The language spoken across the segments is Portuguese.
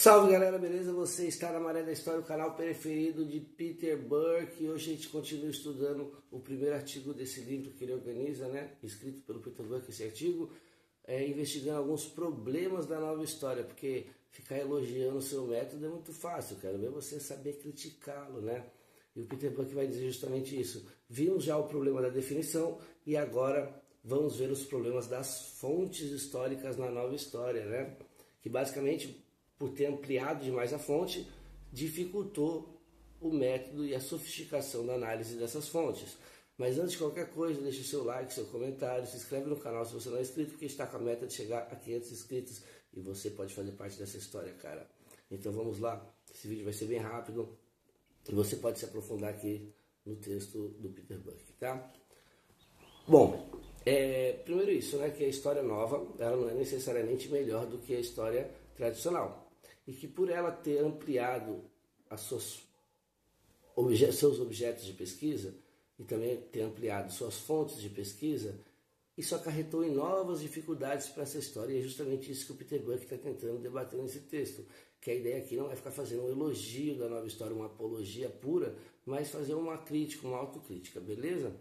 Salve galera, beleza? Você está na Maré da História, o canal preferido de Peter Burke. E hoje a gente continua estudando o primeiro artigo desse livro que ele organiza, né? Escrito pelo Peter Burke, esse artigo, investigando alguns problemas da nova história, porque ficar elogiando o seu método é muito fácil, quero ver você saber criticá-lo, né? E o Peter Burke vai dizer justamente isso. Vimos já o problema da definição e agora vamos ver os problemas das fontes históricas na nova história, né? Que basicamente, por ter ampliado demais a fonte, dificultou o método e a sofisticação da análise dessas fontes. Mas antes de qualquer coisa, deixe o seu like, seu comentário, se inscreve no canal se você não é inscrito, porque está com a meta de chegar a 500 inscritos e você pode fazer parte dessa história, cara. Então vamos lá, esse vídeo vai ser bem rápido e você pode se aprofundar aqui no texto do Peter Burke, tá? Bom, primeiro isso, né, que a história nova, ela não é necessariamente melhor do que a história tradicional. E que por ela ter ampliado seus objetos de pesquisa e também ter ampliado suas fontes de pesquisa, isso acarretou em novas dificuldades para essa história. E é justamente isso que o Peter Burke está tentando debater nesse texto. Que a ideia aqui não é ficar fazendo um elogio da nova história, uma apologia pura, mas fazer uma crítica, uma autocrítica, beleza?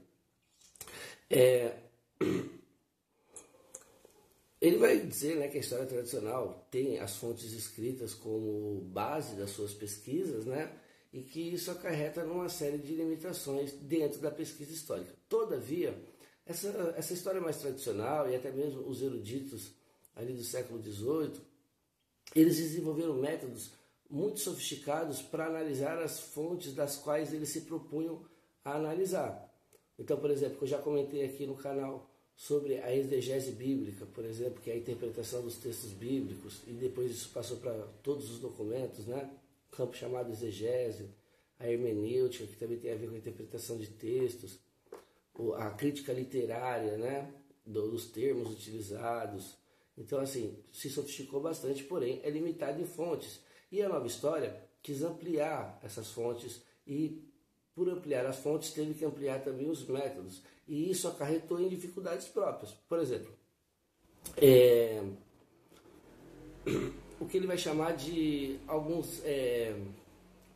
Ele vai dizer, né, que a história tradicional tem as fontes escritas como base das suas pesquisas, né, e que isso acarreta numa série de limitações dentro da pesquisa histórica. Todavia, essa história mais tradicional e até mesmo os eruditos ali do século XVIII, eles desenvolveram métodos muito sofisticados para analisar as fontes das quais eles se propunham a analisar. Então, por exemplo, eu já comentei aqui no canal sobre a exegese bíblica, por exemplo, que é a interpretação dos textos bíblicos, e depois isso passou para todos os documentos, né? Um campo chamado exegese, a hermenêutica, que também tem a ver com a interpretação de textos, a crítica literária, né? Dos termos utilizados. Então, assim, se sofisticou bastante, porém é limitado em fontes. E a nova história quis ampliar essas fontes e, por ampliar as fontes, teve que ampliar também os métodos. E isso acarretou em dificuldades próprias. Por exemplo, o que ele vai chamar de alguns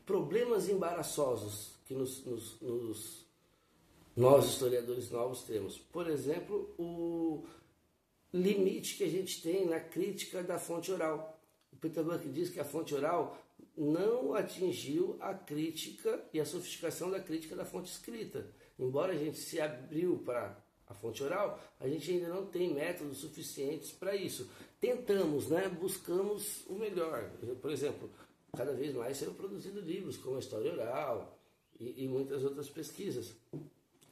problemas embaraçosos que nós historiadores novos temos. Por exemplo, o limite que a gente tem na crítica da fonte oral. O Peter Burke diz que a fonte oral não atingiu a crítica e a sofisticação da crítica da fonte escrita. Embora a gente se abriu para a fonte oral, a gente ainda não tem métodos suficientes para isso. Tentamos, né? Buscamos o melhor. Por exemplo, cada vez mais serão produzidos livros como a história oral e muitas outras pesquisas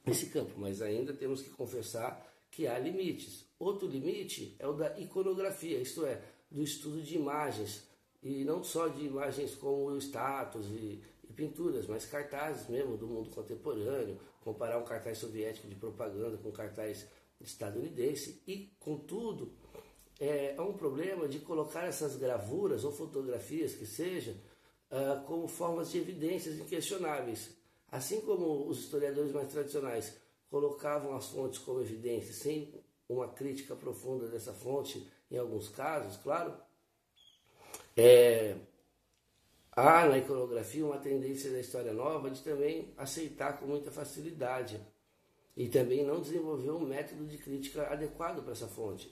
nesse campo, mas ainda temos que confessar que há limites. Outro limite é o da iconografia, isto é, do estudo de imagens, e não só de imagens como estátuas e pinturas, mas cartazes mesmo do mundo contemporâneo, comparar um cartaz soviético de propaganda com um cartaz estadunidense, e contudo é um problema de colocar essas gravuras ou fotografias que seja como formas de evidências inquestionáveis. Assim como os historiadores mais tradicionais colocavam as fontes como evidências sem uma crítica profunda dessa fonte em alguns casos, claro, há na iconografia uma tendência da história nova de também aceitar com muita facilidade e também não desenvolver um método de crítica adequado para essa fonte.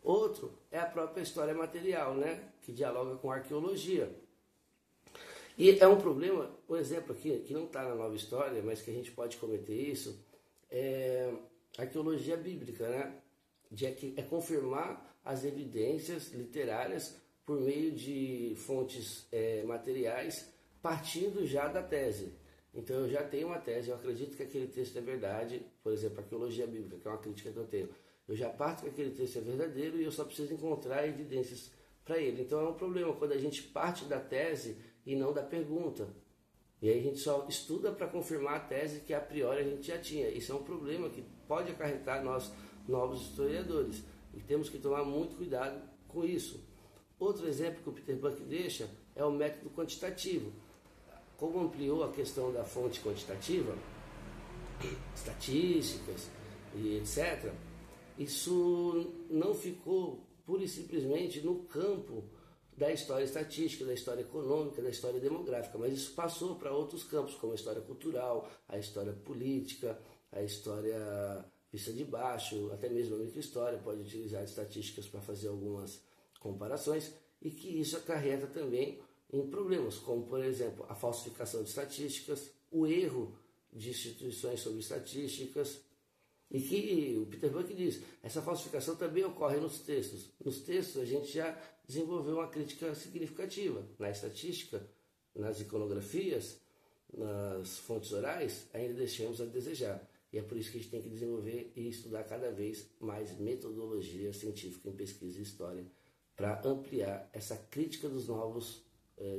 Outro é a própria história material, né, que dialoga com a arqueologia. E é um problema, um exemplo aqui, que não está na nova história, mas que a gente pode cometer isso, é a arqueologia bíblica, né, é confirmar as evidências literárias por meio de fontes materiais, partindo já da tese. Então eu já tenho uma tese, eu acredito que aquele texto é verdade, por exemplo, arqueologia bíblica, que é uma crítica que eu tenho. Eu já parto que aquele texto é verdadeiro e eu só preciso encontrar evidências para ele. Então é um problema quando a gente parte da tese e não da pergunta. E aí a gente só estuda para confirmar a tese que a priori a gente já tinha. Isso é um problema que pode acarretar nós, novos historiadores. E temos que tomar muito cuidado com isso. Outro exemplo que o Peter Burke deixa é o método quantitativo. Como ampliou a questão da fonte quantitativa, estatísticas e etc., isso não ficou pura e simplesmente no campo da história estatística, da história econômica, da história demográfica, mas isso passou para outros campos, como a história cultural, a história política, a história vista de baixo, até mesmo a microhistória pode utilizar estatísticas para fazer algumas comparações, e que isso acarreta também em problemas, como por exemplo a falsificação de estatísticas, o erro de instituições sobre estatísticas, e que o Peter Buck diz, essa falsificação também ocorre nos textos. Nos textos a gente já desenvolveu uma crítica significativa. Na estatística, nas iconografias, nas fontes orais, ainda deixamos a desejar. E é por isso que a gente tem que desenvolver e estudar cada vez mais metodologia científica em pesquisa e história para ampliar essa crítica dos novos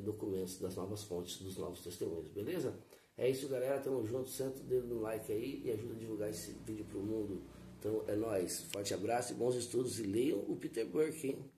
documentos, das novas fontes, dos novos testemunhos, beleza? É isso, galera, tamo junto, senta o dedo no like aí e ajuda a divulgar esse vídeo pro mundo. Então é nóis, forte abraço e bons estudos, e leiam o Peter Burke, hein?